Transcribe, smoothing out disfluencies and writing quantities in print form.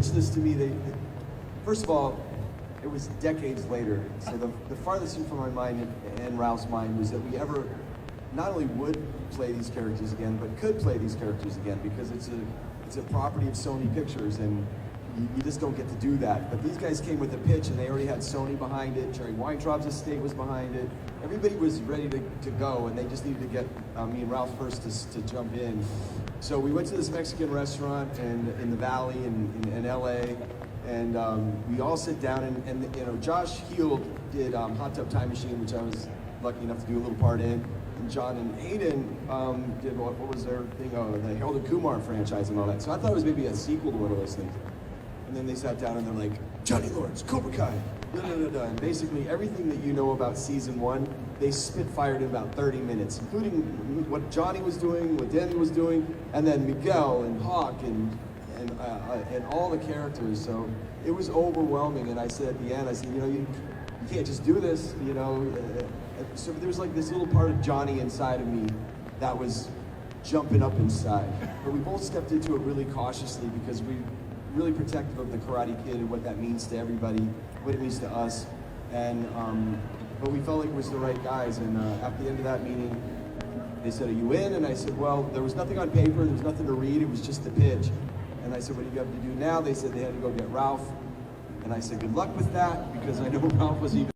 pitched this to me, first of all, it was decades later. So the farthest thing from my mind and Ralph's mind was that we ever not only would play these characters again, but could play these characters again, because it's a property of Sony Pictures, and you just don't get to do that. But these guys came with a pitch, and they already had Sony behind it. Jerry Weintraub's estate was behind it. Everybody was ready to go, and they just needed to get me and Ralph first to jump in. So we went to this Mexican restaurant in the Valley in LA, and we all sit down, and you know, Josh Heald did Hot Tub Time Machine, which I was lucky enough to do a little part in. And John and Aiden did what was their thing, the Harold and Kumar franchise and all that. So I thought it was maybe a sequel to one of those things. And then they sat down and they're like, Johnny Lawrence, Cobra Kai, da, da, da, da. And basically everything that you know about season 1, they spit-fired in about 30 minutes, including what Johnny was doing, what Danny was doing, and then Miguel and Hawk and all the characters. So it was overwhelming. And I said at the end, I said, you know, you can't just do this, you know. So there was like this little part of Johnny inside of me that was jumping up inside. But we both stepped into it really cautiously, because we really protective of the Karate Kid and what that means to everybody, what it means to us. And but we felt like it was the right guys. And at the end of that meeting, they said, "Are you in?" And I said, "Well, there was nothing on paper, there was nothing to read, it was just the pitch." And I said, "What do you have to do now?" They said they had to go get Ralph. And I said, "Good luck with that," because I know Ralph was even